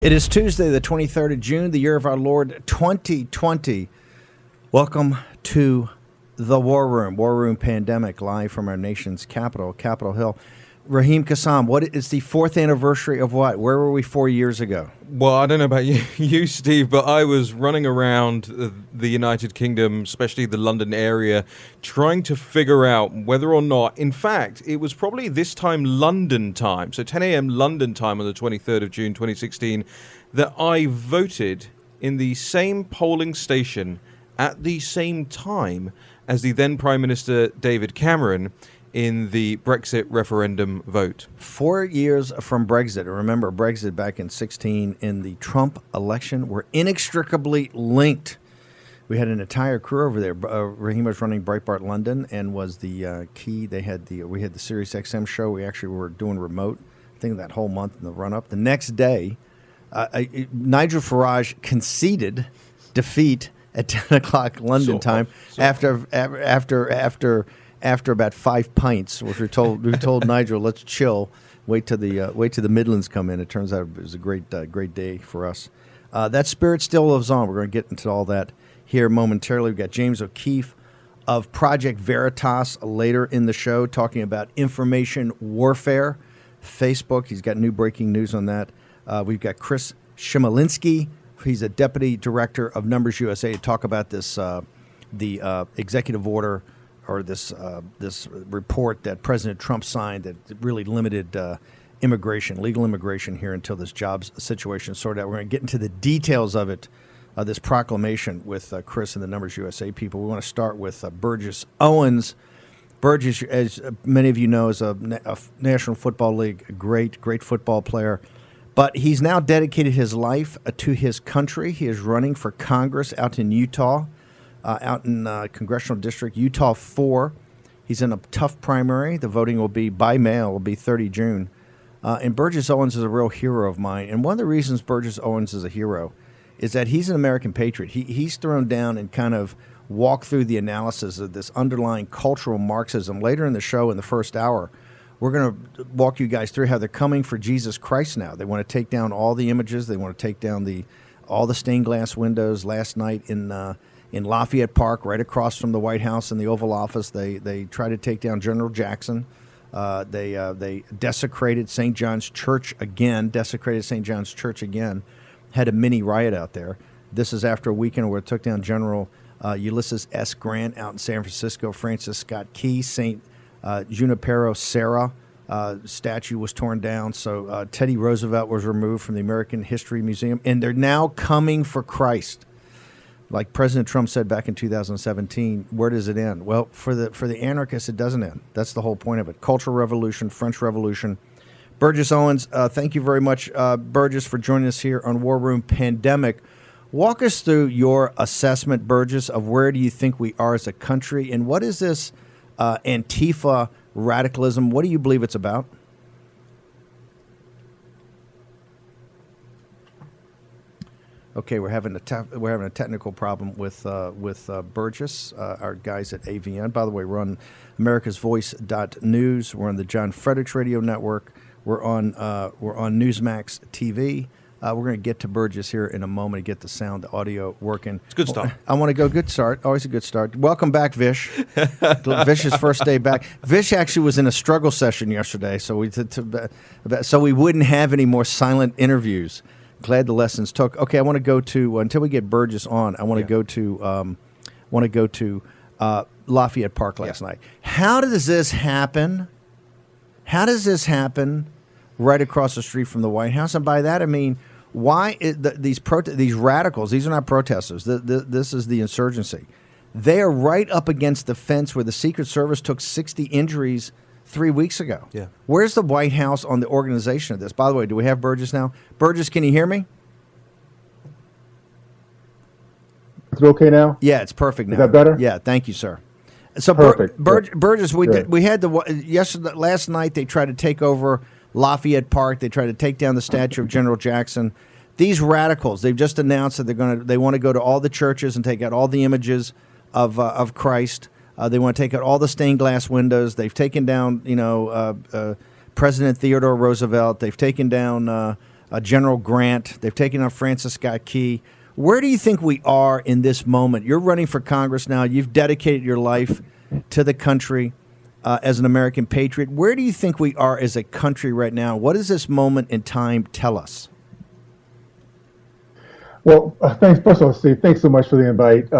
It is Tuesday, the 23rd of June, the year of our Lord 2020. Welcome to the War Room Pandemic, live from our nation's capital, Capitol Hill. Raheem Kassam, what is the fourth anniversary of what? Where were we 4 years ago? Well, I don't know about you, Steve, but I was running around the United Kingdom, especially the London area, trying to figure out whether or not, in fact, it was probably this time London time, so 10 a.m. London time on the 23rd of June 2016, that I voted in the same polling station at the same time as the then Prime Minister David Cameron in the Brexit referendum vote. 4 years from Brexit. Remember, Brexit back in 2016 in the Trump election were inextricably linked. We had an entire crew over there. Raheem was running Breitbart London and was the key. We had the Sirius XM show. We actually were doing remote, I think, that whole month in the run-up. The next day, Nigel Farage conceded defeat at 10 o'clock London time after about 5 pints, which we told Nigel, let's chill, wait till the Midlands come in. It turns out it was a great day for us. That spirit still lives on. We're going to get into all that here momentarily. We've got James O'Keefe of Project Veritas later in the show talking about information warfare, Facebook. He's got new breaking news on that. We've got Chris Chmielenski. He's a deputy director of Numbers USA to talk about this the executive order or this report that President Trump signed that really limited legal immigration here until this jobs situation sorted out. We're going to get into the details of it, this proclamation with Chris and the Numbers USA people. We want to start with Burgess Owens. Burgess, as many of you know, is a National Football League, a great football player. But he's now dedicated his life to his country. He is running for Congress out in Utah. Out in Congressional District, Utah 4. He's in a tough primary. The voting will be by mail, will be 30 June. And Burgess Owens is a real hero of mine. And one of the reasons Burgess Owens is a hero is that he's an American patriot. He's thrown down and kind of walked through the analysis of this underlying cultural Marxism. Later in the show, in the first hour, we're going to walk you guys through how they're coming for Jesus Christ now. They want to take down all the images. They want to take down all the stained glass windows. Last night in Lafayette Park, right across from the White House and the Oval Office, they tried to take down General Jackson. They desecrated St. John's Church again, had a mini riot out there. This is after a weekend where it took down General Ulysses S. Grant out in San Francisco, Francis Scott Key, St. Junipero Serra statue was torn down. So Teddy Roosevelt was removed from the American History Museum, and they're now coming for Christ. Like President Trump said back in 2017, where does it end? Well, for the anarchists, it doesn't end. That's the whole point of it. Cultural Revolution, French Revolution. Burgess Owens, thank you very much, Burgess, for joining us here on War Room Pandemic. Walk us through your assessment, Burgess, of where do you think we are as a country, and what is this Antifa radicalism? What do you believe it's about? Okay, we're having a technical problem with Burgess, our guys at AVN. By the way, we're on AmericasVoice.news. We're on the John Fredericks Radio Network. We're on Newsmax TV. We're going to get to Burgess here in a moment to get the sound, the audio working. It's a good start. I want to go good start. Always a good start. Welcome back, Vish. Vish's first day back. Vish actually was in a struggle session yesterday, so we wouldn't have any more silent interviews. Glad the lessons took. Okay, I want to go to until we get Burgess on. I want to go to Lafayette Park last night. How does this happen? How does this happen right across the street from the White House? And by that I mean, why these radicals? These are not protesters. This is the insurgency. They are right up against the fence where the Secret Service took 60 injuries 3 weeks ago. Yeah. Where's the White House on the organization of this? By the way, do we have Burgess now? Burgess, can you hear me? Is it okay now? Yeah, it's perfect now. Is that better? Yeah, thank you, sir. So perfect. Burgess, we had last night they tried to take over Lafayette Park. They tried to take down the statue of General Jackson. These radicals, they've just announced that they want to go to all the churches and take out all the images of Christ. They want to take out all the stained glass windows. They've taken down, President Theodore Roosevelt. They've taken down General Grant. They've taken out Francis Scott Key. Where do you think we are in this moment? You're running for Congress now. You've dedicated your life to the country as an American patriot. Where do you think we are as a country right now? What does this moment in time tell us? Well, thanks. First of all, Steve, thanks so much for the invite.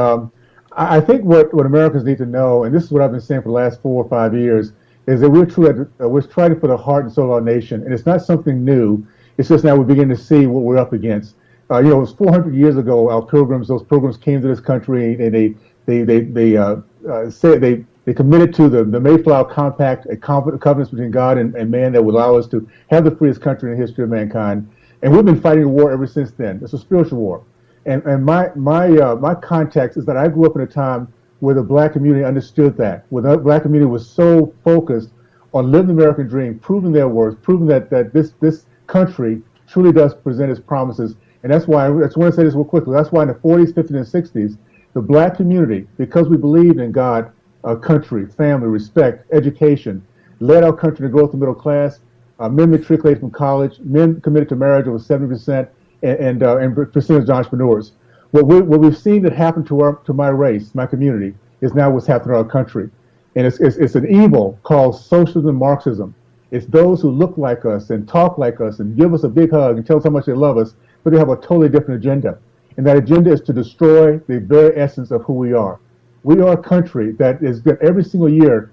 I think what Americans need to know, and this is what I've been saying for the last 4 or 5 years, is that we're trying to put the heart and soul of our nation, and it's not something new. It's just now we begin to see what we're up against. It was 400 years ago. Those pilgrims came to this country, and they committed to the Mayflower Compact, a covenant between God and man that would allow us to have the freest country in the history of mankind. And we've been fighting a war ever since then. It's a spiritual war. And my context is that I grew up in a time where the black community understood that, where the black community was so focused on living the American dream, proving their worth, proving that this country truly does present its promises. And that's why I want to say this real quickly. That's why in the 40s, 50s, and 60s, the black community, because we believed in God, country, family, respect, education, led our country to growth of the middle class. Men matriculated from college, men committed to marriage over 70%, and percentage of entrepreneurs. What we've seen that happen to my race, my community, is now what's happening to our country. And it's an evil called socialism and Marxism. It's those who look like us and talk like us and give us a big hug and tell us how much they love us, but they have a totally different agenda. And that agenda is to destroy the very essence of who we are. We are a country that every single year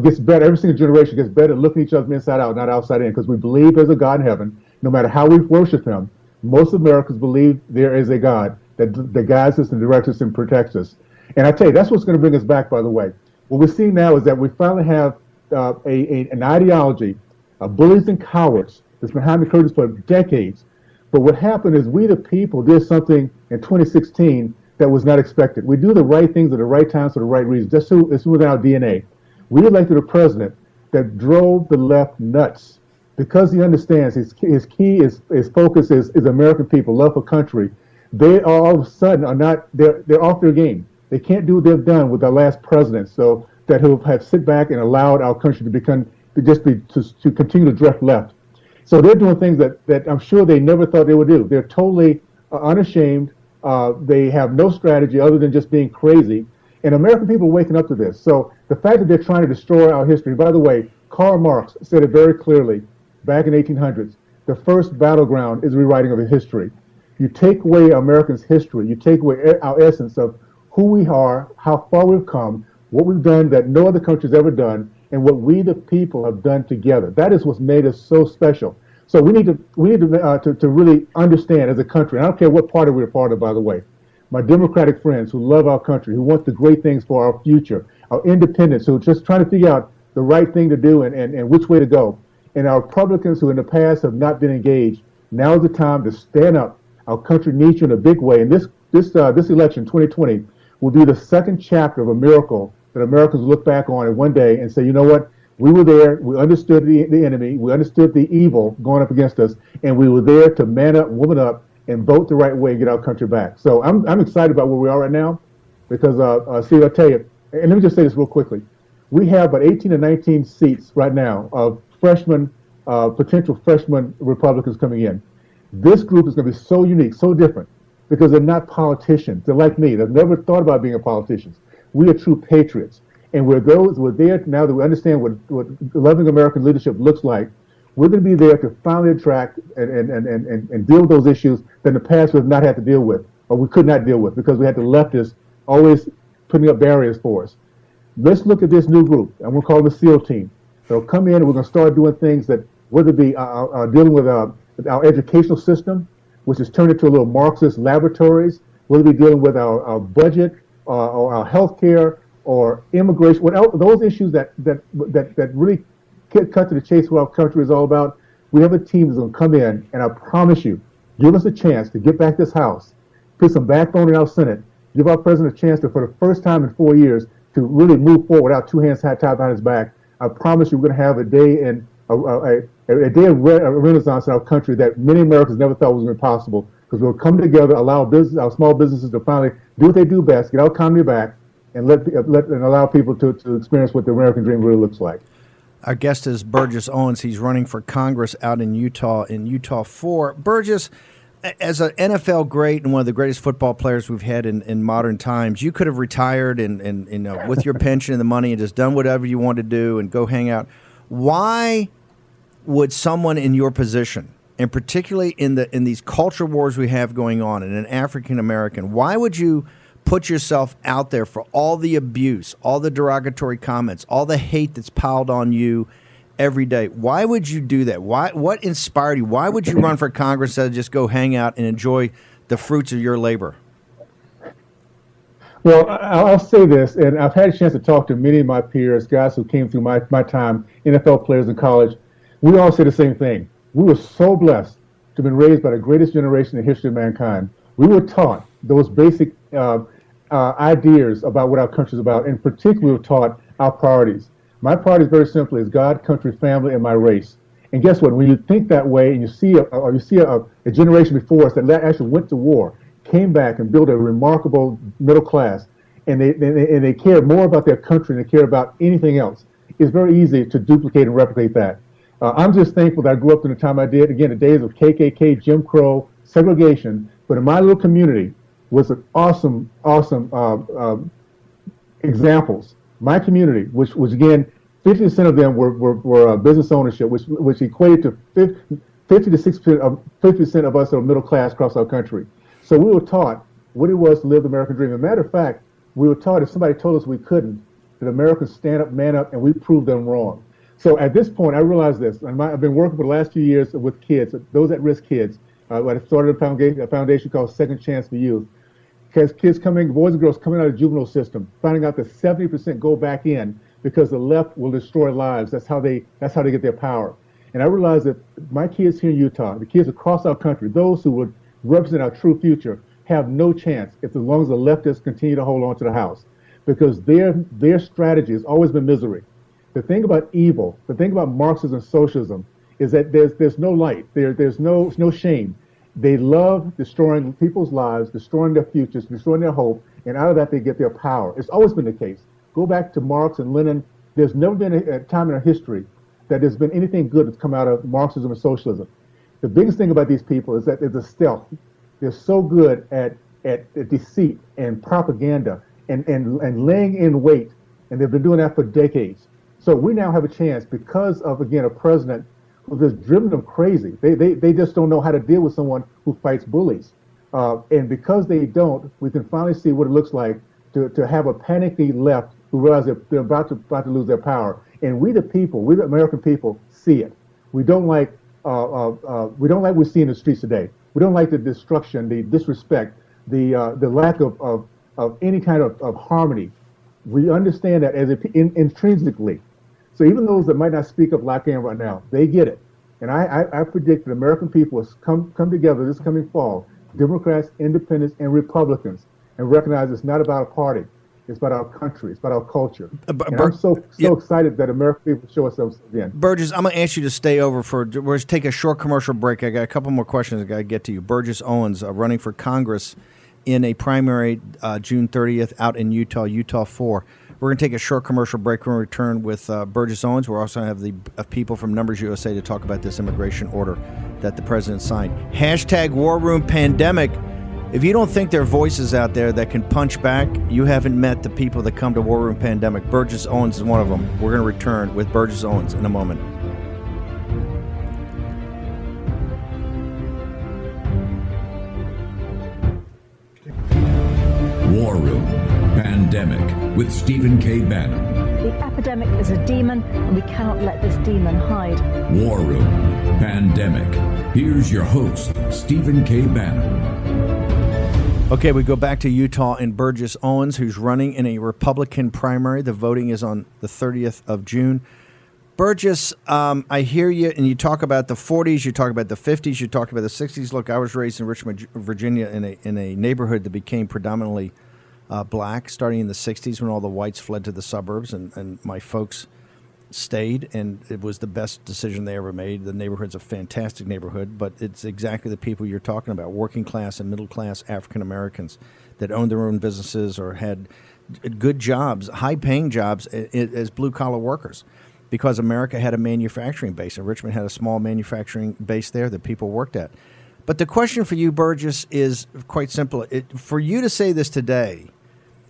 gets better, every single generation gets better at looking each other inside out, not outside in, because we believe there's a God in heaven. No matter how we worship him, most Americans believe there is a God that guides us and directs us and protects us. And I tell you, that's what's going to bring us back, by the way. What we're seeing now is that we finally have an ideology of bullies and cowards that's behind the curtains for decades. But what happened is we, the people, did something in 2016 that was not expected. We do the right things at the right times for the right reasons. It's within our DNA. We elected a president that drove the left nuts because he understands his focus is American people, love for country. They all of a sudden they're off their game. They can't do what they've done with our last president, so that who have sit back and allowed our country to continue to drift left. So they're doing things that I'm sure they never thought they would do. They're totally unashamed. They have no strategy other than just being crazy. And American people are waking up to this. So the fact that they're trying to destroy our history, by the way, Karl Marx said it very clearly back in 1800s, the first battleground is rewriting of the history. You take away Americans' history, you take away our essence of who we are, how far we've come, what we've done that no other country's ever done, and what we the people have done together. That is what's made us so special. So we need to really understand as a country. And I don't care what party we're a part of, by the way. My Democratic friends who love our country, who want the great things for our future, our independents who are just trying to figure out the right thing to do and which way to go, and our Republicans who in the past have not been engaged. Now is the time to stand up. Our country needs you in a big way. And this election, 2020, will be the second chapter of a miracle that Americans will look back on in one day and say, you know what? We were there. We understood the enemy. We understood the evil going up against us, and we were there to man up, woman up, and vote the right way and get our country back. So I'm excited about where we are right now, because Steve, I'll tell you, and let me just say this real quickly. We have about 18 or 19 seats right now of potential freshman Republicans coming in. This group is going to be so unique, so different, because they're not politicians. They're like me. They've never thought about being a politician. We are true patriots. And we're there now that we understand what loving American leadership looks like. We're going to be there to finally attract and deal with those issues that in the past we have not had to deal with, or we could not deal with, because we had the leftists always putting up barriers for us. Let's look at this new group, and we'll call them the SEAL team. They'll come in and we're going to start doing things that, whether it be dealing with our educational system, which is turned into a little Marxist laboratories, whether it be dealing with our budget or our health care, or immigration, those issues that really cut to the chase what our country is all about. We have a team that's going to come in, and I promise you, give us a chance to get back this House, put some backbone in our Senate, give our president a chance to, for the first time in 4 years, to really move forward without two hands tied behind his back. I promise you, we're going to have a day of renaissance in our country that many Americans never thought was possible, because we'll come together, allow our small businesses to finally do what they do best, get our economy back, and allow people to experience what the American dream really looks like. Our guest is Burgess Owens. He's running for Congress out in Utah 4. Burgess, as an NFL great and one of the greatest football players we've had in modern times, you could have retired and with your pension and the money and just done whatever you want to do and go hang out. Why would someone in your position, and particularly in these culture wars we have going on, and an African American, why would you put yourself out there for all the abuse, all the derogatory comments, all the hate that's piled on you every day? Why would you do that? What inspired you? Why would you run for Congress instead of just go hang out and enjoy the fruits of your labor? Well, I'll say this, and I've had a chance to talk to many of my peers, guys who came through my time, NFL players in college. We all say the same thing. We were so blessed to have been raised by the greatest generation in the history of mankind. We were taught those basic ideas about what our country is about, and particularly were taught our priorities. My priorities, very simply, is God, country, family, and my race. And guess what? When you think that way, and you see a generation before us that actually went to war, came back and built a remarkable middle class, and they care more about their country than they care about anything else, it's very easy to duplicate and replicate that. I'm just thankful that I grew up in the time I did. Again, the days of KKK, Jim Crow, segregation. But in my little community was an awesome examples. My community, which was again, 50% of them were business ownership, which equated to 50 to 50% of us are middle class across our country. So we were taught what it was to live the American dream. As a matter of fact, we were taught if somebody told us we couldn't, that Americans stand up, man up, and we proved them wrong. So at this point, I realized this. I've been working for the last few years with kids, those at-risk kids. I started a foundation called Second Chance for Youth. Because kids boys and girls coming out of the juvenile system, finding out that 70% go back in because the left will destroy lives. That's how they get their power. And I realized that my kids here in Utah, the kids across our country, those who would represent our true future, have no chance as long as the leftists continue to hold on to the House, because their strategy has always been misery. The thing about evil, the thing about Marxism and socialism, is that there's no light, there's no shame. They love destroying people's lives, destroying their futures, destroying their hope, and out of that they get their power. It's always been the case. Go back to Marx and Lenin. There's never been a time in our history that there's been anything good that's come out of Marxism and socialism. The biggest thing about these people is that it's a stealth. They're so good at deceit and propaganda and laying in wait, and they've been doing that for decades. So we now have a chance because of, again, a president who has driven them crazy. They just don't know how to deal with someone who fights bullies. And because they don't, we can finally see what it looks like to have a panicky left who realize they're about to lose their power. And we the people, we the American people, see it. We don't like what we see in the streets today. We don't like the destruction, the disrespect, the lack of any kind of harmony. We understand that as intrinsically. So even those that might not speak up like I am right now, they get it. And I predict that American people will come together this coming fall, Democrats, Independents, and Republicans, and recognize it's not about a party. It's about our country. It's about our culture. And I'm so excited that American people show ourselves again. Burgess, I'm going to ask you to stay over we're going to take a short commercial break. I got a couple more questions I got to get to you. Burgess Owens, running for Congress in a primary June 30th out in Utah 4. We're going to take a short commercial break. We're going to return with Burgess Owens. We're also going to have the people from Numbers USA to talk about this immigration order that the president signed. Hashtag War Room Pandemic. If you don't think there are voices out there that can punch back, you haven't met the people that come to War Room Pandemic. Burgess Owens is one of them. We're going to return with Burgess Owens in a moment. War Room Pandemic with Stephen K. Bannon. The epidemic is a demon, and we cannot let this demon hide. War Room Pandemic. Here's your host, Stephen K. Bannon. Okay, we go back to Utah and Burgess Owens, who's running in a Republican primary. The voting is on the 30th of June. Burgess, I hear you, and you talk about the 40s, you talk about the 50s, you talk about the 60s. Look, I was raised in Richmond, Virginia, in a neighborhood that became predominantly black, starting in the 60s when all the whites fled to the suburbs, and my folks stayed, and it was the best decision they ever made. The neighborhood's a fantastic neighborhood, but it's exactly the people you're talking about, working class and middle class African Americans that owned their own businesses or had good jobs, high paying jobs as blue collar workers. because America had a manufacturing base, and Richmond had a small manufacturing base there that people worked at. But the question for you, Burgess, is quite simple. For you to say this today,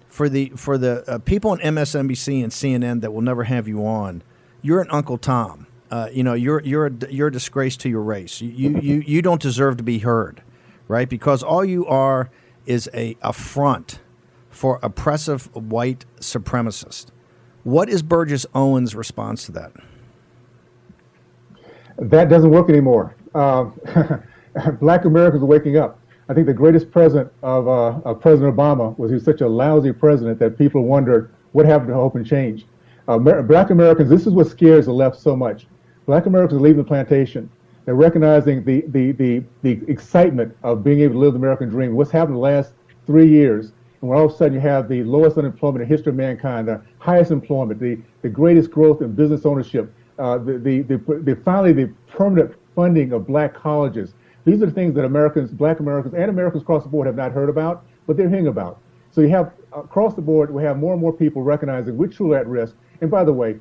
for the people on MSNBC and CNN that will never have you on, you're an Uncle Tom. You're a disgrace to your race. You don't deserve to be heard, right? Because all you are is a front for oppressive white supremacists. What is Burgess Owens' response to that? That doesn't work anymore. Black Americans are waking up. I think the greatest present of President Obama was he was such a lousy president that people wondered what happened to hope and change. Black Americans, this is what scares the left so much. Black Americans are leaving the plantation. They're recognizing the excitement of being able to live the American dream. What's happened the last 3 years, and when all of a sudden you have the lowest unemployment in the history of mankind, the highest employment, the greatest growth in business ownership, finally the permanent funding of black colleges. These are the things that Black Americans, and Americans across the board have not heard about, but they're hearing about. So you have, across the board, we have more and more people recognizing we're truly at risk. And by the way,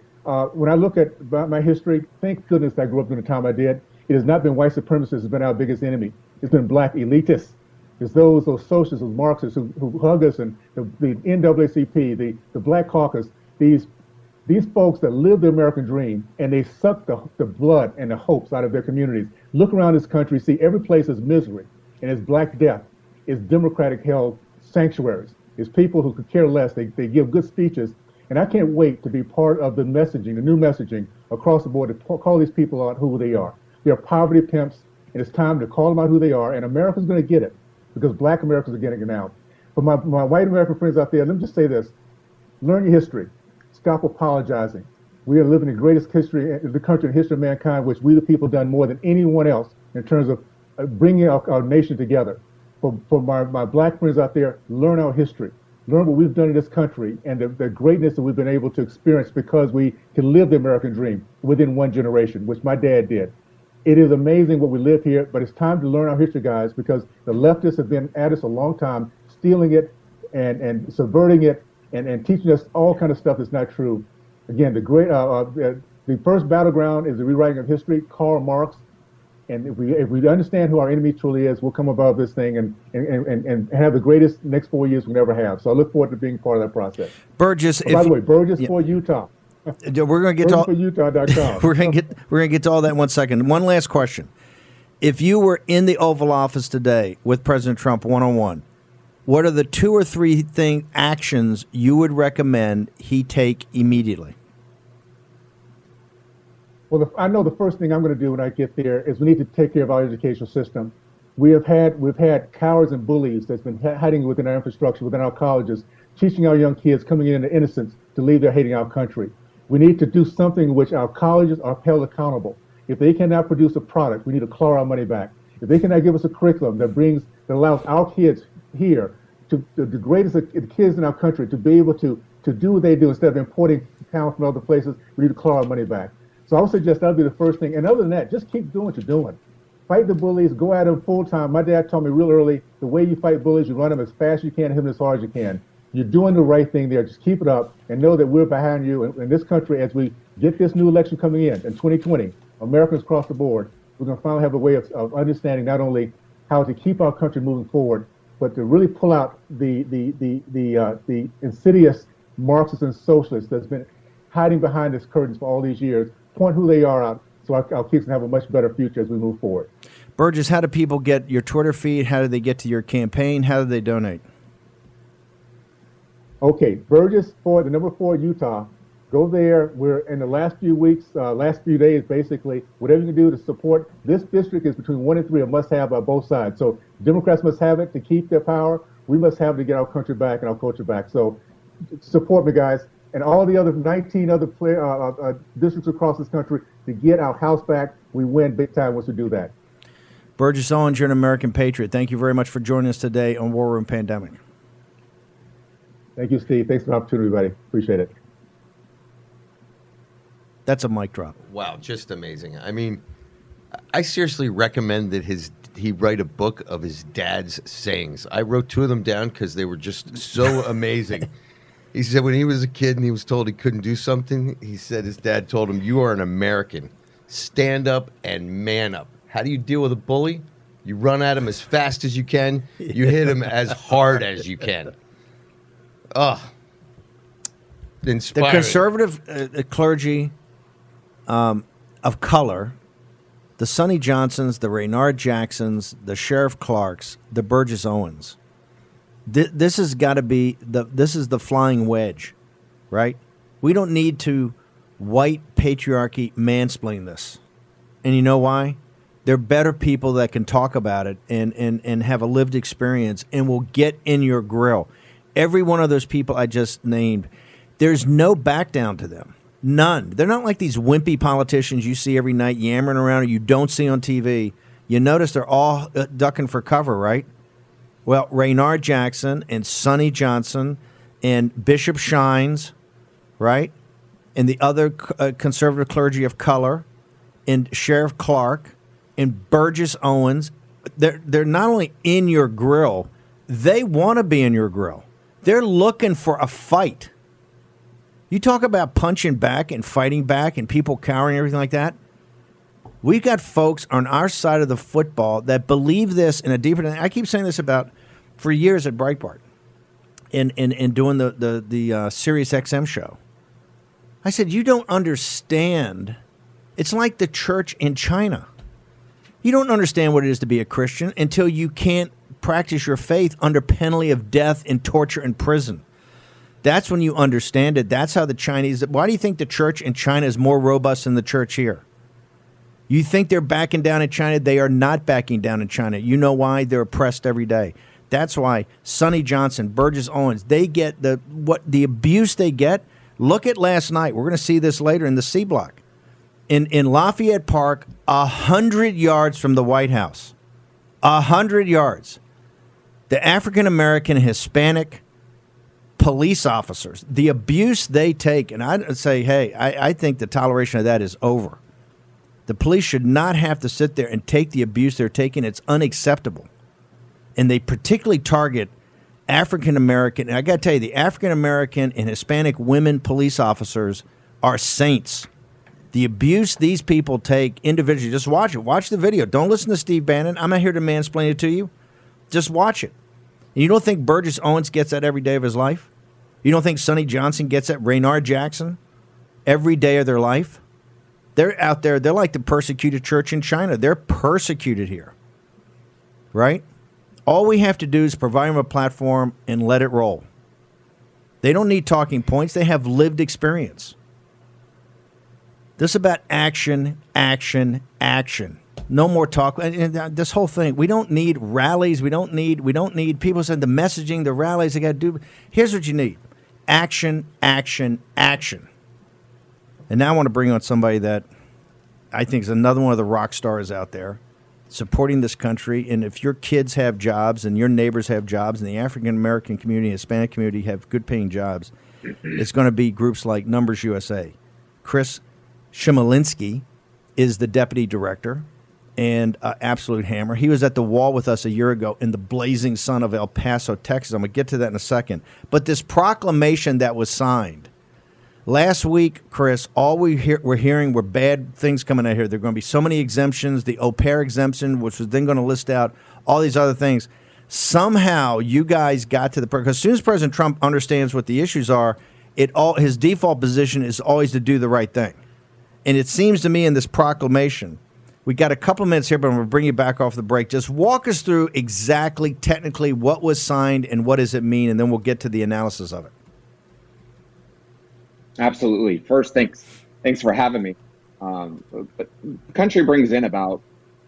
when I look at my history, thank goodness I grew up during the time I did. It has not been white supremacists has been our biggest enemy. It's been black elitists. It's those socialists, those Marxists who hug us, and the NAACP, the Black Caucus, these folks that live the American dream, and they suck the blood and the hopes out of their communities. Look around this country, see every place is misery, and it's black death. It's Democratic held sanctuaries. It's people who could care less. They give good speeches. And I can't wait to be part of the messaging, the new messaging across the board to call these people out who they are. They're poverty pimps, and it's time to call them out who they are, and America's going to get it because black Americans are getting it now. For my white American friends out there, let me just say this. Learn your history. Stop apologizing. We are living the greatest history in the country, in history of mankind, which we the people have done more than anyone else in terms of bringing our nation together. For my black friends out there, learn our history. Learn what we've done in this country and the greatness that we've been able to experience because we can live the American dream within one generation, which my dad did. It is amazing what we live here, but it's time to learn our history, guys, because the leftists have been at us a long time, stealing it and subverting it and teaching us all kind of stuff that's not true. Again, the first battleground is the rewriting of history, Karl Marx. And if we understand who our enemy truly is, we'll come above this thing and have the greatest next 4 years we never have. So I look forward to being part of that process. Burgess, by the way, Burgess for Utah. We're going to get to Utah.com. we're going to get to all that in 1 second. One last question: if you were in the Oval Office today with President Trump one-on-one, what are the 2 or 3 actions you would recommend he take immediately? Well, I know the first thing I'm going to do when I get there is we need to take care of our educational system. We've had cowards and bullies that's been hiding within our infrastructure, within our colleges, teaching our young kids coming in into innocence to leave there hating our country. We need to do something in which our colleges are held accountable. If they cannot produce a product, we need to claw our money back. If they cannot give us a curriculum that allows our kids here, to the greatest kids in our country, to be able to do what they do instead of importing talent from other places, we need to claw our money back. So I would suggest that would be the first thing. And other than that, just keep doing what you're doing. Fight the bullies, go at them full time. My dad told me real early, the way you fight bullies, you run them as fast as you can, hit them as hard as you can. You're doing the right thing there. Just keep it up and know that we're behind you in this country as we get this new election coming in 2020. Americans across the board, we're going to finally have a way of understanding not only how to keep our country moving forward, but to really pull out the insidious Marxists and socialists that's been hiding behind this curtains for all these years. Point who they are out so our kids can have a much better future as we move forward. Burgess, how do people get your Twitter feed? How do they get to your campaign? How do they donate? Okay, Burgess for the number 4 Utah. Go there. We're in the last few weeks, last few days, basically, whatever you can do to support. This district is between 1 and 3, a must-have by both sides. So Democrats must have it to keep their power. We must have it to get our country back and our culture back. So support me, guys. And all the other 19 other districts across this country to get our house back. We win big time once we do that. Burgess Owens, you're an American patriot. Thank you very much for joining us today on War Room Pandemic. Thank you, Steve. Thanks for the opportunity, everybody. Appreciate it. That's a mic drop. Wow, just amazing. I mean, I seriously recommend that he write a book of his dad's sayings. I wrote 2 of them down because they were just so amazing. He said when he was a kid and he was told he couldn't do something, he said his dad told him, "You are an American. Stand up and man up. How do you deal with a bully? You run at him as fast as you can. You hit him as hard as you can." Oh, inspiring. The conservative clergy of color, the Sonny Johnsons, the Raynard Jacksons, the Sheriff Clarks, the Burgess Owens. This has got to be this is the flying wedge, right? We don't need to white patriarchy mansplain this. And you know why? They're better people that can talk about it and have a lived experience and will get in your grill. Every one of those people I just named, there's no back down to them. None. They're not like these wimpy politicians you see every night yammering around or you don't see on TV. You notice they're all ducking for cover, right? Well, Raynard Jackson and Sonny Johnson and Bishop Shines, right? And the other conservative clergy of color and Sheriff Clark and Burgess Owens, they're not only in your grill, they want to be in your grill. They're looking for a fight. You talk about punching back and fighting back and people cowering and everything like that. We've got folks on our side of the football that believe this in a deeper. I keep saying this about for years at Breitbart, and doing the Sirius XM show. I said, you don't understand. It's like the church in China. You don't understand what it is to be a Christian until you can't practice your faith under penalty of death and torture and prison. That's when you understand it. That's how the Chinese. Why do you think the church in China is more robust than the church here? You think they're backing down in China? They are not backing down in China. You know why? They're oppressed every day. That's why Sonny Johnson, Burgess Owens, they get the abuse they get. Look at last night. We're going to see this later in the C Block. In Lafayette Park, 100 yards from the White House. 100 yards. The African-American, Hispanic police officers, the abuse they take, and I'd say, hey, I think the toleration of that is over. The police should not have to sit there and take the abuse they're taking. It's unacceptable. And they particularly target African-American. And I got to tell you, the African-American and Hispanic women police officers are saints. The abuse these people take individually, just watch it. Watch the video. Don't listen to Steve Bannon. I'm not here to mansplain it to you. Just watch it. And you don't think Burgess Owens gets that every day of his life? You don't think Sonny Johnson gets that? Raynard Jackson? Every day of their life? They're out there. They're like the persecuted church in China. They're persecuted here. Right? All we have to do is provide them a platform and let it roll. They don't need talking points. They have lived experience. This is about action, action, action. No more talk. And this whole thing, we don't need rallies. We don't need people saying the messaging, the rallies they got to do. Here's what you need. Action, action, action. And now I want to bring on somebody that I think is another one of the rock stars out there supporting this country. And if your kids have jobs and your neighbors have jobs and the African-American community, Hispanic community have good-paying jobs, it's going to be groups like Numbers USA. Chris Chmielenski is the deputy director and absolute hammer. He was at the wall with us a year ago in the blazing sun of El Paso, Texas. I'm going to get to that in a second. But this proclamation that was signed last week, Chris, all we're hearing were bad things coming out here. There are going to be so many exemptions, the au pair exemption, which was then going to list out all these other things. Somehow you guys got to because as soon as President Trump understands what the issues are, his default position is always to do the right thing. And it seems to me in this proclamation, we got a couple of minutes here, but I'm going to bring you back off the break. Just walk us through exactly, technically, what was signed and what does it mean, and then we'll get to the analysis of it. Absolutely. First, thanks for having me. But the country brings in about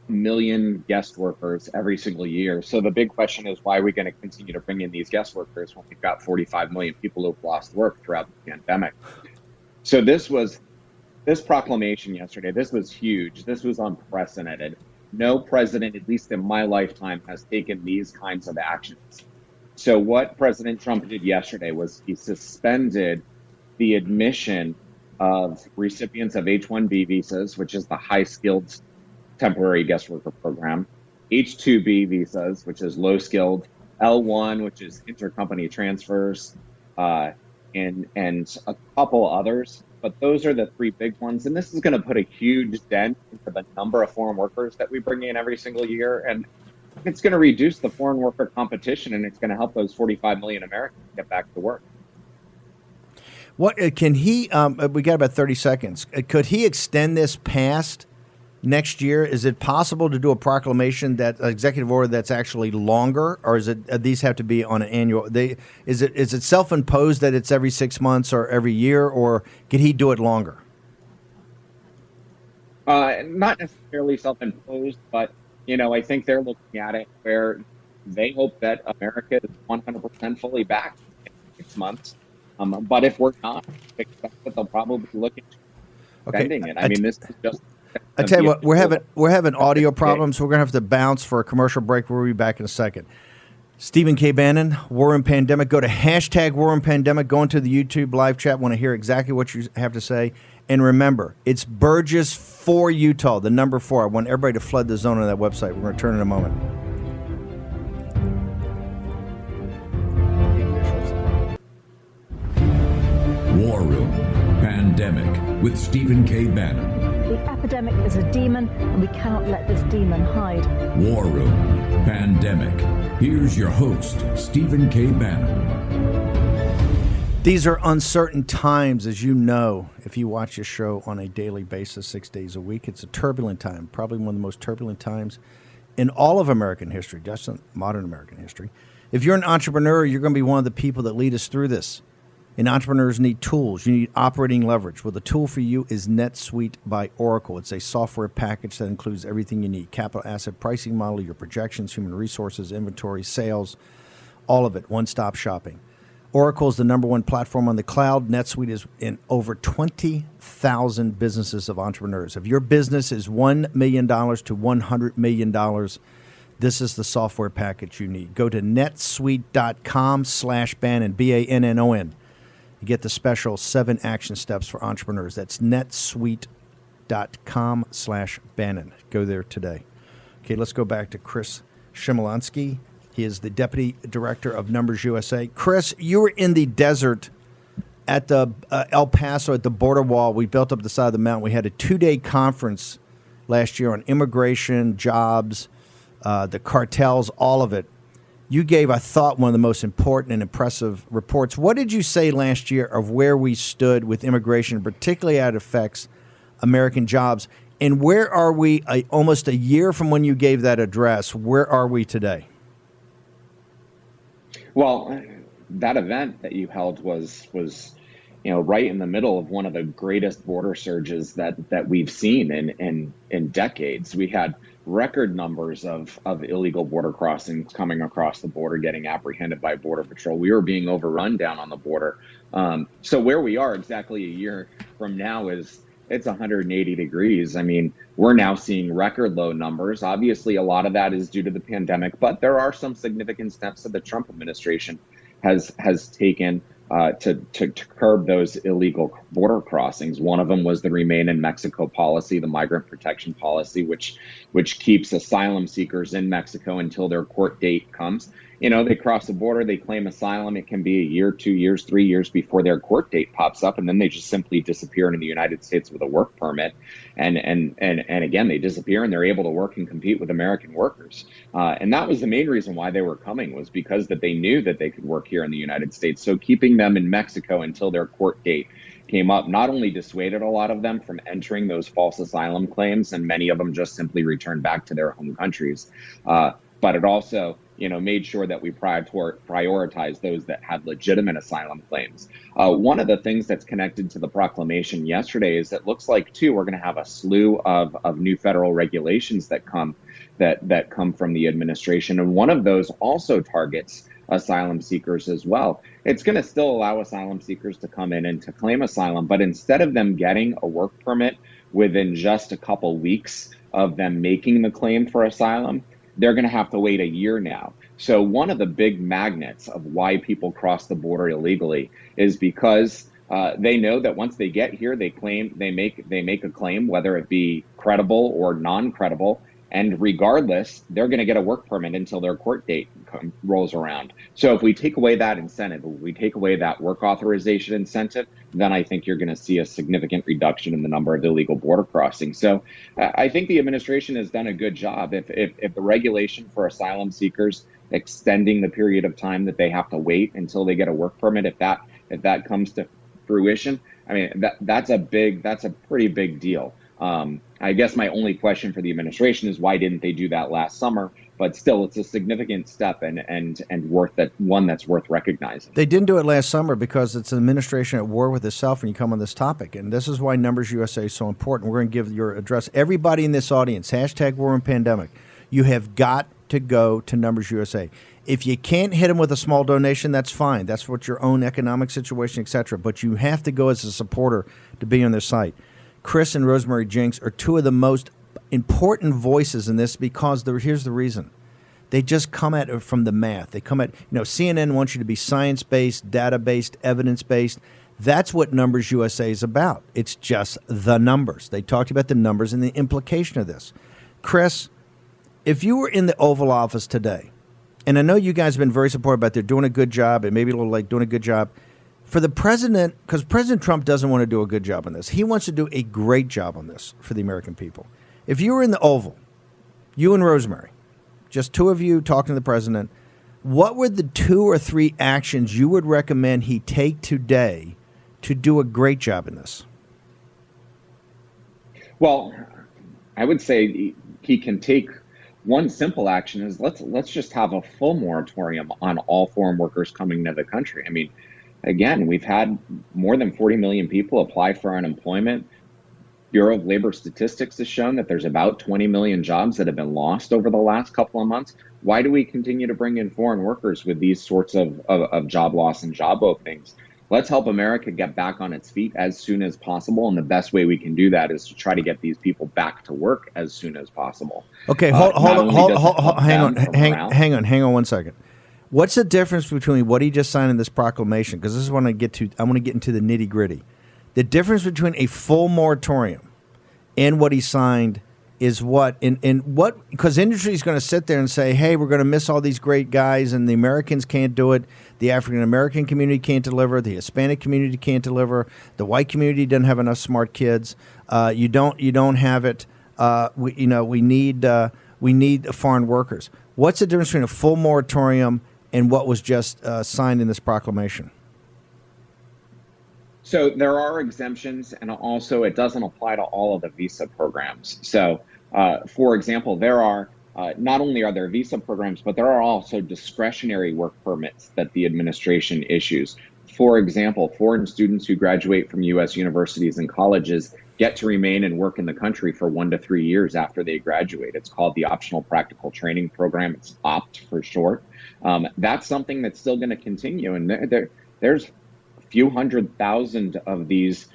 1 million guest workers every single year. So the big question is, why are we going to continue to bring in these guest workers when we've got 45 million people who've lost work throughout the pandemic? So this proclamation yesterday, this was huge. This was unprecedented. No president, at least in my lifetime, has taken these kinds of actions. So what President Trump did yesterday was he suspended the admission of recipients of H-1B visas, which is the high-skilled temporary guest worker program, H-2B visas, which is low-skilled, L-1, which is intercompany transfers, and a couple others. But those are the three big ones. And this is going to put a huge dent into the number of foreign workers that we bring in every single year. And it's going to reduce the foreign worker competition, and it's going to help those 45 million Americans get back to work. What can he? We got about 30 seconds. Could he extend this past next year? Is it possible to do a proclamation, that executive order that's actually longer, or is it these have to be on an annual? Is it self-imposed that it's every 6 months or every year, or could he do it longer? Not necessarily self-imposed, but I think they're looking at it where they hope that America is 100% fully back in 6 months. But if we're not, I expect that they'll probably look at extending it. I mean, this is just. I tell you what, we're having audio problems. We're gonna have to bounce for a commercial break. We'll be back in a second. Stephen K. Bannon, War and Pandemic. Go to hashtag War and Pandemic. Go into the YouTube live chat. Want to hear exactly what you have to say. And remember, it's Burgess for Utah, the number 4. I want everybody to flood the zone on that website. We're going to turn in a moment. War Room Pandemic with Stephen K. Bannon. The epidemic is a demon, and we cannot let this demon hide. War Room Pandemic. Here's your host, Stephen K. Bannon. These are uncertain times, as you know, if you watch this show on a daily basis, 6 days a week. It's a turbulent time, probably one of the most turbulent times in all of American history, just in modern American history. If you're an entrepreneur, you're going to be one of the people that lead us through this. And entrepreneurs need tools. You need operating leverage. Well, the tool for you is NetSuite by Oracle. It's a software package that includes everything you need: capital asset pricing model, your projections, human resources, inventory, sales, all of it, one-stop shopping. Oracle is the number one platform on the cloud. NetSuite is in over 20,000 businesses of entrepreneurs. If your business is $1 million to $100 million, this is the software package you need. Go to netsuite.com/Bannon, Bannon. You get the special 7 action steps for entrepreneurs. That's netsuite.com/Bannon. Go there today. Okay, let's go back to Chris Chmielenski. He is the Deputy Director of Numbers USA. Chris, you were in the desert at the El Paso at the border wall. We built up the side of the mountain. We had a 2-day conference last year on immigration, jobs, the cartels, all of it. You gave, I thought, one of the most important and impressive reports. What did you say last year of where we stood with immigration, particularly how it affects American jobs? And where are we almost a year from when you gave that address? Where are we today? Well, that event that you held was right in the middle of one of the greatest border surges that we've seen in decades. We had record numbers of illegal border crossings coming across the border, getting apprehended by Border Patrol. We were being overrun down on the border. So where we are exactly a year from now it's 180 degrees. I mean, we're now seeing record low numbers. Obviously, a lot of that is due to the pandemic, but there are some significant steps that the Trump administration has taken to curb those illegal border crossings. One of them was the Remain in Mexico policy, the migrant protection policy, which keeps asylum seekers in Mexico until their court date comes. They cross the border, they claim asylum. It can be a year, 2 years, 3 years before their court date pops up, and then they just simply disappear into the United States with a work permit. And again, they disappear and they're able to work and compete with American workers. And that was the main reason why they were coming, was because that they knew that they could work here in the United States. So keeping them in Mexico until their court date came up not only dissuaded a lot of them from entering those false asylum claims, and many of them just simply returned back to their home countries, but it also made sure that we prioritize those that had legitimate asylum claims. One of the things that's connected to the proclamation yesterday is it looks like, too, we're going to have a slew of new federal regulations that come from the administration. And one of those also targets asylum seekers as well. It's going to still allow asylum seekers to come in and to claim asylum, but instead of them getting a work permit within just a couple weeks of them making the claim for asylum, they're going to have to wait a year now. So one of the big magnets of why people cross the border illegally is because they know that once they get here, they make a claim, whether it be credible or non-credible, And regardless, they're going to get a work permit until their court date rolls around. So if we take away that incentive, if we take away that work authorization incentive, then I think you're going to see a significant reduction in the number of illegal border crossings. So I think the administration has done a good job. If the regulation for asylum seekers extending the period of time that they have to wait until they get a work permit, if that comes to fruition, I mean, that's a pretty big deal. I guess my only question for the administration is why didn't they do that last summer? But still, it's a significant step and one that's worth recognizing. They didn't do it last summer because it's an administration at war with itself when you come on this topic. And this is why Numbers USA is so important. We're going to give your address. Everybody in this audience, #WarRoomPandemic, you have got to go to Numbers USA. If you can't hit them with a small donation, that's fine. That's what your own economic situation, etc. But you have to go as a supporter to be on their site. Chris and Rosemary Jinks are two of the most important voices in this because here's the reason. They just come at it from the math. They come at, CNN wants you to be science-based, data-based, evidence-based. That's what Numbers USA is about. It's just the numbers. They talked about the numbers and the implication of this. Chris, if you were in the Oval Office today, and I know you guys have been very supportive about they're doing a good job and maybe a little like doing a good job, for the president, because President Trump doesn't want to do a good job on this. He wants to do a great job on this for the American people. If you were in the Oval, you and Rosemary, just two of you talking to the president, what were the 2 or 3 actions you would recommend he take today to do a great job in this? Well, I would say he can take one simple action is let's just have a full moratorium on all foreign workers coming to the country. I mean, again, we've had more than 40 million people apply for unemployment. Bureau of Labor Statistics has shown that there's about 20 million jobs that have been lost over the last couple of months. Why do we continue to bring in foreign workers with these sorts of job loss and job openings? Let's help America get back on its feet as soon as possible. And the best way we can do that is to try to get these people back to work as soon as possible. Okay, hold on, hang on 1 second. What's the difference between what he just signed in this proclamation? Because this is what I want to get into the nitty gritty. The difference between a full moratorium and what he signed is what? Because industry is going to sit there and say, hey, we're going to miss all these great guys and the Americans can't do it. The African-American community can't deliver. The Hispanic community can't deliver. The white community doesn't have enough smart kids. You don't have it. We need foreign workers. What's the difference between a full moratorium and what was just signed in this proclamation? So there are exemptions, and also it doesn't apply to all of the visa programs. So, for example, there are not only are there visa programs, but there are also discretionary work permits that the administration issues. For example, foreign students who graduate from U.S. universities and colleges get to remain and work in the country for 1 to 3 years after they graduate. It's called the Optional Practical Training Program. It's OPT for short. That's something that's still going to continue. And there's a few 100,000 of these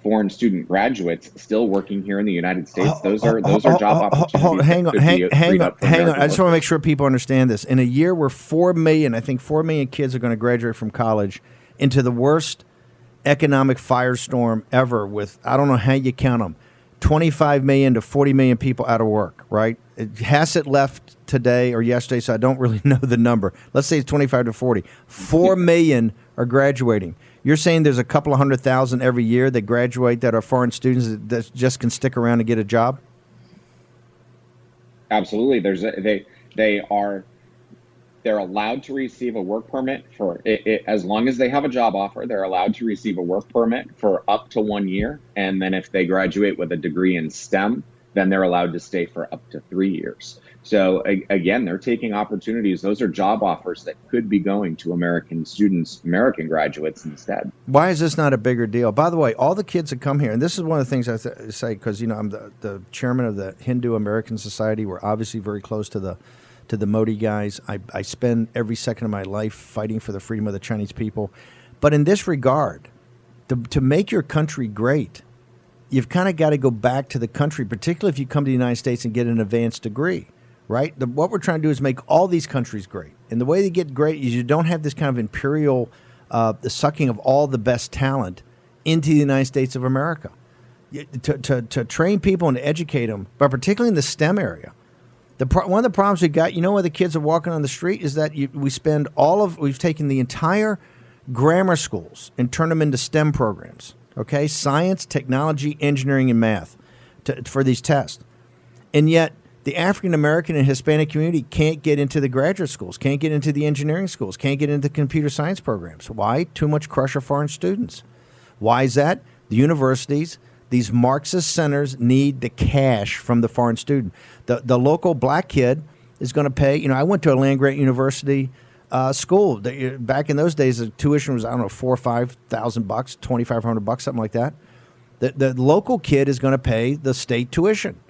foreign student graduates still working here in the United States. Those are job opportunities. Hang on. I just want to make sure people understand this. In a year where 4 million kids are going to graduate from college into the worst economic firestorm ever with, I don't know how you count them, 25 million to 40 million people out of work, right? Hassett left today or yesterday, so I don't really know the number. Let's say it's 25 to 40. 4 million are graduating. You're saying there's a couple of 100,000 every year that graduate that are foreign students that just can stick around and get a job? Absolutely. They're allowed to receive a work permit for it, as long as they have a job offer. They're allowed to receive a work permit for up to 1 year. And then if they graduate with a degree in STEM, then they're allowed to stay for up to 3 years. So again, they're taking opportunities. Those are job offers that could be going to American students, American graduates instead. Why is this not a bigger deal? By the way, all the kids that come here, and this is one of the things I say, because I'm the chairman of the Hindu American Society. We're obviously very close to the Modi guys. I spend every second of my life fighting for the freedom of the Chinese people. But in this regard, to make your country great, you've kind of got to go back to the country, particularly if you come to the United States and get an advanced degree, right? What we're trying to do is make all these countries great. And the way they get great is you don't have this kind of imperial the sucking of all the best talent into the United States of America. To train people and to educate them, but particularly in the STEM area, One of the problems we got, where the kids are walking on the street is that we've taken the entire grammar schools and turned them into STEM programs, okay? Science, technology, engineering, and math for these tests. And yet the African American and Hispanic community can't get into the graduate schools, can't get into the engineering schools, can't get into computer science programs. Why? Too much crush of foreign students. Why is that? The universities, these Marxist centers need the cash from the foreign student. The local black kid is going to pay. I went to a land-grant university school. Back in those days, the tuition was, $4,000 or $5,000, $2,500, something like that. The local kid is going to pay the state tuition.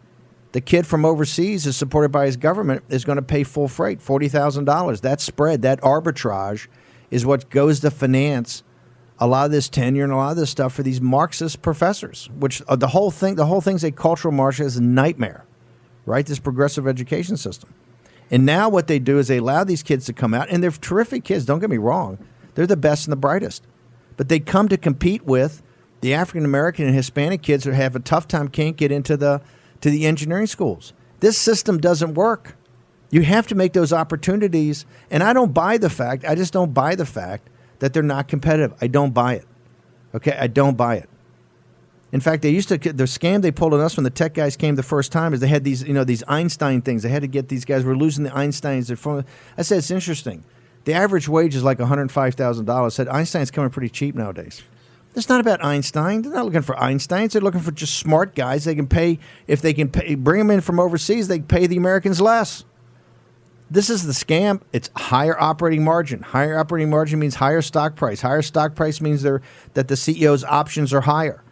The kid from overseas is supported by his government is going to pay full freight, $40,000. That spread, that arbitrage, is what goes to finance a lot of this tenure and a lot of this stuff for these Marxist professors. Which the whole thing's a cultural Marxist is a nightmare, right? This progressive education system. And now what they do is they allow these kids to come out, and they're terrific kids. Don't get me wrong; they're the best and the brightest, but they come to compete with the African American and Hispanic kids who have a tough time, can't get into the engineering schools. This system doesn't work. You have to make those opportunities. And I don't buy the fact, I just don't buy the fact that they're not competitive. I don't buy it. Okay, I don't buy it. In fact, the scam they pulled on us when the tech guys came the first time is they had these, these Einstein things. They had to get these guys, we're losing the Einsteins. I said, it's interesting. The average wage is like $105,000. I said, Einstein's coming pretty cheap nowadays. It's not about Einstein. They're not looking for Einsteins. They're looking for just smart guys. They can pay, if they can bring them in from overseas, they pay the Americans less. This is the scam. It's higher operating margin. Higher operating margin means higher stock price. Higher stock price means that the CEO's options are higher.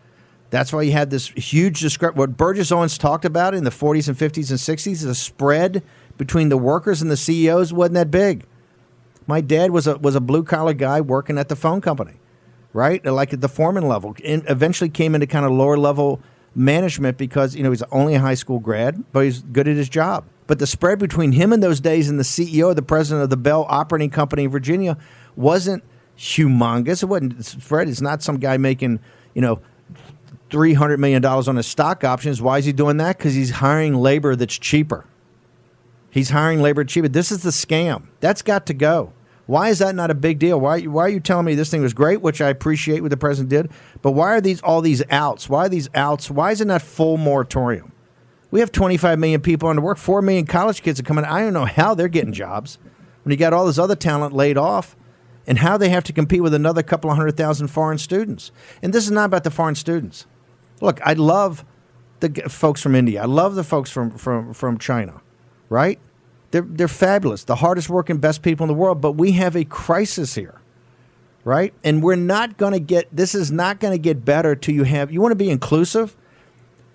That's why you had this huge discrepancy. What Burgess Owens talked about in the 40s and 50s and 60s, the spread between the workers and the CEOs wasn't that big. My dad was a blue-collar guy working at the phone company. Right? Like at the foreman level, and eventually came into kind of lower level management because, he's only a high school grad, but he's good at his job. But the spread between him in those days and the CEO, the president of the Bell Operating Company in Virginia, wasn't humongous. It wasn't spread. It's not some guy making, $300 million on his stock options. Why is he doing that? Because he's hiring labor that's cheaper. He's hiring labor cheaper. This is the scam. That's got to go. Why is that not a big deal? Why are you telling me this thing was great, which I appreciate what the president did, but why are all these outs? Why are these outs? Why is it not full moratorium? We have 25 million people on the work, 4 million college kids are coming. I don't know how they're getting jobs when you got all this other talent laid off and how they have to compete with another couple of 100,000 foreign students. And this is not about the foreign students. Look, I love the folks from India. I love the folks from China, right? They're fabulous, the hardest working, best people in the world, but we have a crisis here, right? And this is not going to get better till you want to be inclusive?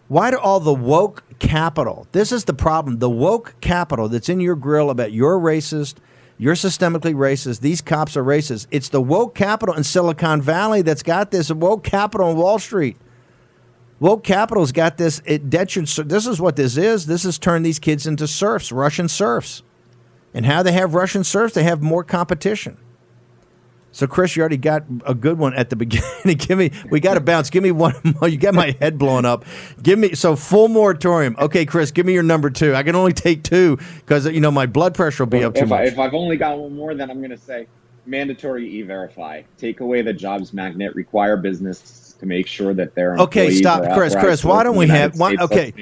Why do all the woke capital, this is the problem, the woke capital that's in your grill about you're racist, you're systemically racist, these cops are racist. It's the woke capital in Silicon Valley that's got this, woke capital on Wall Street. Woke capital's got this. This is what this is. This has turned these kids into serfs, Russian serfs. And how they have Russian serfs, they have more competition. So, Chris, you already got a good one at the beginning. We got to bounce. Give me one more. You got my head blown up. Full moratorium. Okay, Chris, give me your number 2. I can only take 2 because, my blood pressure will be up too much. If I've only got one more, then I'm going to say mandatory E-Verify. Take away the jobs magnet, require business to make sure that they're okay. Stop, Chris. Why don't we have one? Okay,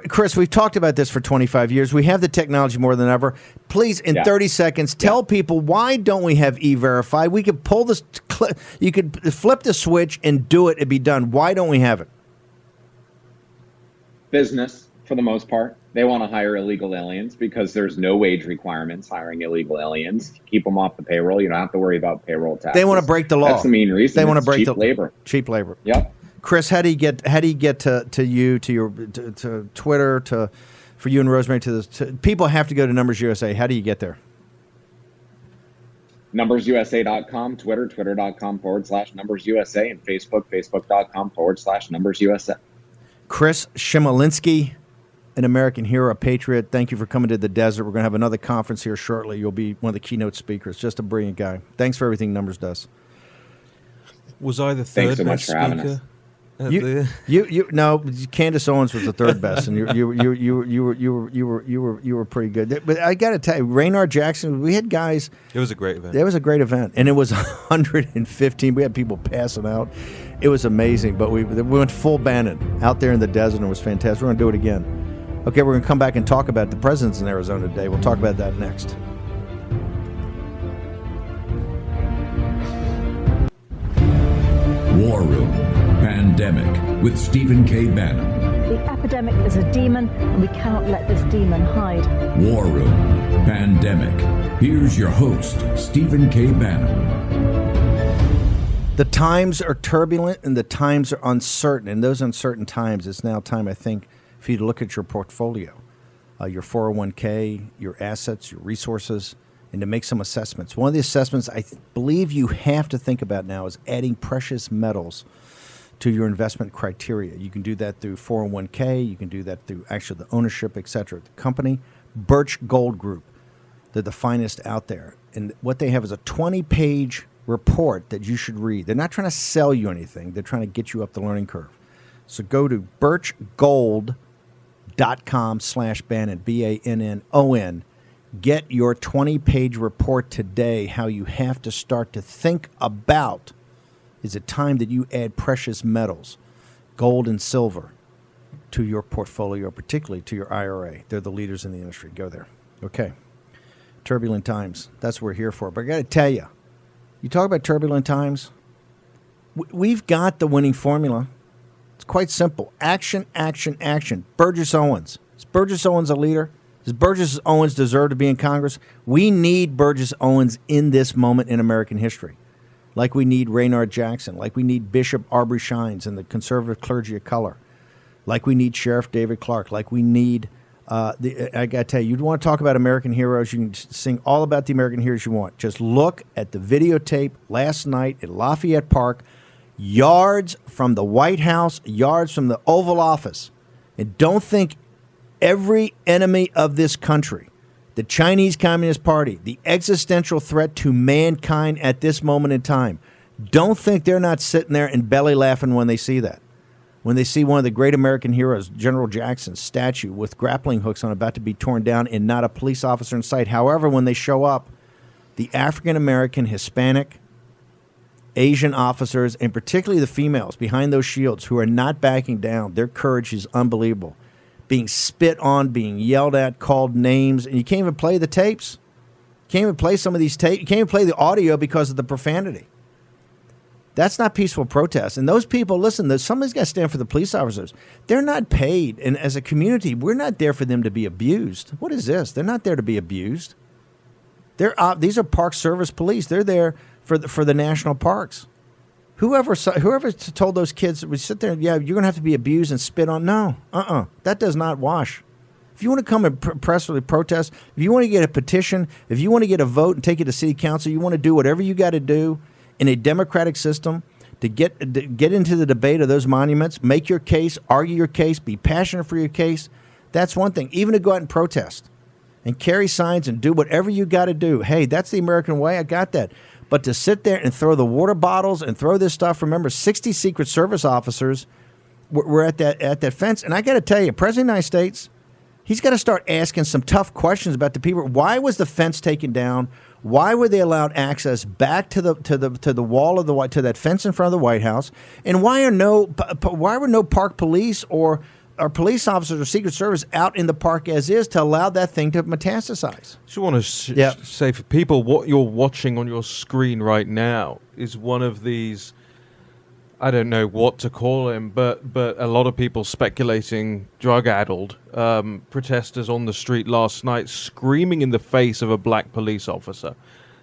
Chris, we've talked about this for 25 years. We have the technology more than ever. Please, in 30 seconds, tell people why don't we have E-Verify? We could pull this. You could flip the switch and do it. It'd be done. Why don't we have it? Business, for the most part, they want to hire illegal aliens because there's no wage requirements hiring illegal aliens. Keep them off the payroll. You don't have to worry about payroll taxes. They want to break the law. That's the main reason. They want to break cheap labor. Cheap labor. Yep. Chris, how do you get to Twitter, for you and Rosemary, people have to go to Numbers USA. How do you get there? NumbersUSA.com, Twitter, twitter.com/NumbersUSA, and Facebook, facebook.com/NumbersUSA. Chris Chmielenski, an American hero, a patriot. Thank you for coming to the desert. We're going to have another conference here shortly. You'll be one of the keynote speakers. Just a brilliant guy. Thanks for everything Numbers does. Was I the third Thanks so much best for having speaker? us. No, Candace Owens was the third best, and you were pretty good. But I got to tell you, Raynard Jackson, we had guys. It was a great event. It was a great event, and it was 115. We had people passing out. It was amazing, but we went full Bannon out there in the desert, and it was fantastic. We're going to do it again. Okay, we're going to come back and talk about the presidents in Arizona today. We'll talk about that next. War Room Pandemic with Stephen K. Bannon. The epidemic is a demon, and we cannot let this demon hide. War Room Pandemic. Here's your host, Stephen K. Bannon. The times are turbulent and the times are uncertain. In those uncertain times, it's now time, I think, for you to look at your portfolio, your 401k, your assets, your resources, and to make some assessments. One of the assessments I believe you have to think about now is adding precious metals to your investment criteria. You can do that through 401k. You can do that through actually the ownership, et cetera. The company, Birch Gold Group, they're the finest out there. And what they have is a 20-page report that you should read. They're not trying to sell you anything. They're trying to get you up the learning curve. So go to birchgold.com/Bannon, Bannon. Get your 20-page report today, how you have to start to think about, is it time that you add precious metals, gold and silver, to your portfolio, particularly to your IRA. They're the leaders in the industry. Go there. Okay. Turbulent times. That's what we're here for. But I got to tell you, you talk about turbulent times, we've got the winning formula. It's quite simple. Action, action, action. Burgess Owens. Is Burgess Owens a leader? Does Burgess Owens deserve to be in Congress? We need Burgess Owens in this moment in American history, like we need Raynard Jackson, like we need Bishop Aubrey Shines and the conservative clergy of color, like we need Sheriff David Clark, like we need, I got to tell you, you want to talk about American heroes, you can sing all about the American heroes you want. Just look at the videotape last night at Lafayette Park, yards from the White House, yards from the Oval Office. And don't think every enemy of this country, the Chinese Communist Party, the existential threat to mankind at this moment in time, don't think they're not sitting there and belly laughing when they see that. When they see one of the great American heroes, General Jackson's statue with grappling hooks on about to be torn down and not a police officer in sight. However, when they show up, the African-American, Hispanic, Asian officers, and particularly the females behind those shields who are not backing down, their courage is unbelievable. Being spit on, being yelled at, called names, and you can't even play the tapes. You can't even play some of these tapes. You can't even play the audio because of the profanity. That's not peaceful protest. And those people, listen, somebody's got to stand for the police officers. They're not paid. And as a community, we're not there for them to be abused. What is this? They're not there to be abused. These are Park Service police. They're there for the national parks. Whoever told those kids, we sit there, yeah, you're going to have to be abused and spit on. No, that does not wash. If you want to come and protest, if you want to get a petition, if you want to get a vote and take it to city council, you want to do whatever you got to do in a democratic system to get into the debate of those monuments, make your case, argue your case, be passionate for your case. That's one thing. Even to go out and protest and carry signs and do whatever you got to do. Hey, that's the American way. I got that. But to sit there and throw the water bottles and throw this stuff, remember, 60 Secret Service officers were at that fence. And I got to tell you, President of the United States, he's got to start asking some tough questions about the people. Why was the fence taken down? Why were they allowed access back to the wall of to that fence in front of the White House? And why were no park police or police officers or Secret Service out in the park as is to allow that thing to metastasize? I just want to say for people, what you're watching on your screen right now is one of these, I don't know what to call him, but a lot of people speculating drug-addled protesters on the street last night screaming in the face of a black police officer.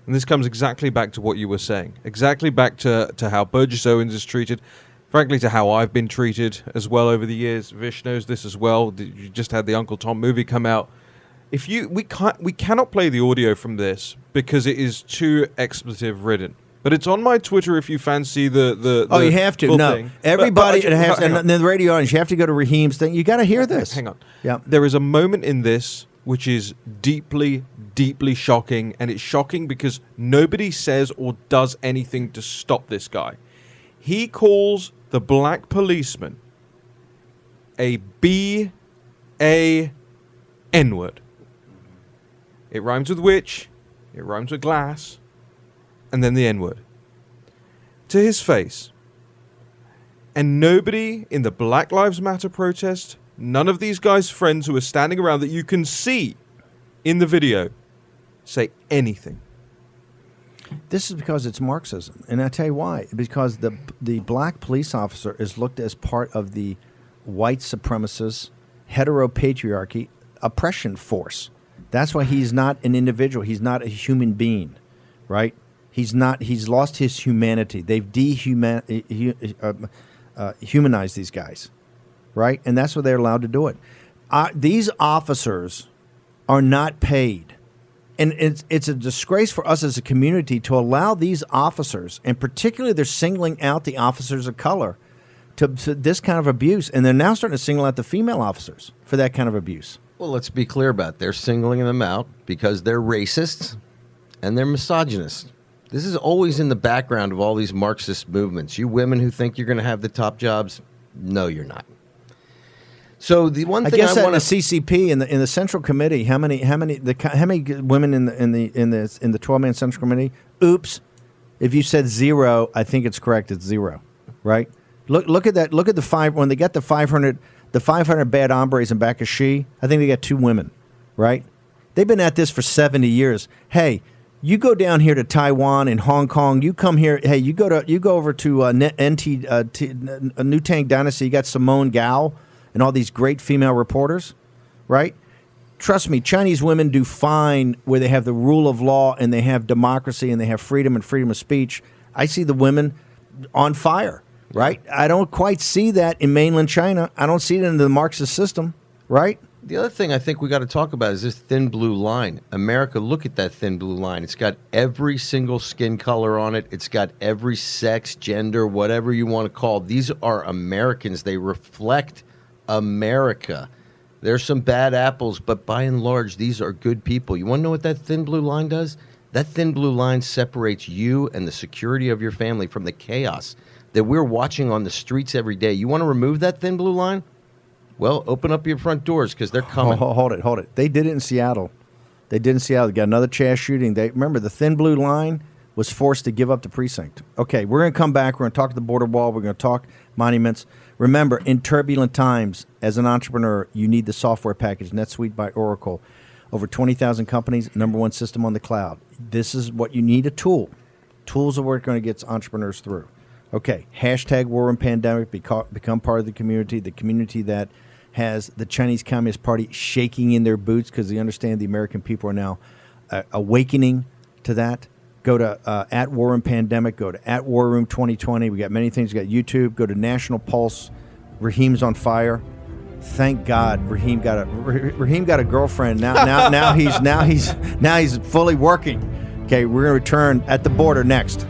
And this comes exactly back to what you were saying, exactly back to how Burgess Owens is treated, frankly, to how I've been treated as well over the years. Vish knows this as well. You just had the Uncle Tom movie come out. We cannot play the audio from this because it is too expletive ridden. But it's on my Twitter if you fancy the you have to. No, thing. everybody but has, and the radio audience, you have to go to Raheem's thing. You got to hear this. Hang on. Yeah. There is a moment in this which is deeply, deeply shocking, and it's shocking because nobody says or does anything to stop this guy. He calls the black policeman a B-A-N-word. It rhymes with witch, it rhymes with glass, and then the N-word. To his face. And nobody in the Black Lives Matter protest, none of these guys' friends who are standing around that you can see in the video, say anything. This is because it's Marxism, and I tell you why. Because the black police officer is looked as part of the white supremacist, heteropatriarchy oppression force. That's why he's not an individual. He's not a human being, right? He's not. He's lost his humanity. They've humanized these guys, right? And that's why they're allowed to do it. These officers are not paid. And it's a disgrace for us as a community to allow these officers, and particularly they're singling out the officers of color, to this kind of abuse. And they're now starting to single out the female officers for that kind of abuse. Well, let's be clear about it. They're singling them out because they're racists and they're misogynists. This is always in the background of all these Marxist movements. You women who think you're going to have the top jobs, no, you're not. So the one thing I want to to CCP in the Central Committee, how many women in the 12-man Central Committee? Oops, if you said 0, I think it's correct. It's 0, right? Look at that. Look at the 5 when they got the 500 bad hombres in Bakashi. I think they got 2 women, right? They've been at this for 70 years. Hey, you go down here to Taiwan and Hong Kong. You come here. Hey, you go over to New Tang Dynasty. You got Simone Gao and all these great female reporters, right? Trust me, Chinese women do fine where they have the rule of law and they have democracy and they have freedom and freedom of speech. I see the women on fire, right? I don't quite see that in mainland China. I don't see it in the Marxist system, right? The other thing I think we got to talk about is this thin blue line. America, look at that thin blue line. It's got every single skin color on it. It's got every sex, gender, whatever you want to call it. These are Americans. They reflect America. There's some bad apples, but by and large, these are good people. You want to know what that thin blue line does? That thin blue line separates you and the security of your family from the chaos that we're watching on the streets every day. You want to remove that thin blue line? Well, open up your front doors because they're coming. Hold it. They did it in Seattle. They got another Chaz shooting. Remember, the thin blue line was forced to give up the precinct. Okay, we're going to come back. We're going to talk the border wall. We're going to talk monuments. Remember, in turbulent times, as an entrepreneur, you need the software package, NetSuite by Oracle. Over 20,000 companies, #1 system on the cloud. This is what you need, a tool. Tools are what are going to get entrepreneurs through. Okay, hashtag war and pandemic, become part of the community that has the Chinese Communist Party shaking in their boots because they understand the American people are now awakening to that. Go to at War and Pandemic. Go to at War Room 2020. We got many things. We got YouTube. Go to National Pulse. Raheem's on fire. Thank God, Raheem got a girlfriend. Now he's fully working. Okay, we're gonna return at the border next.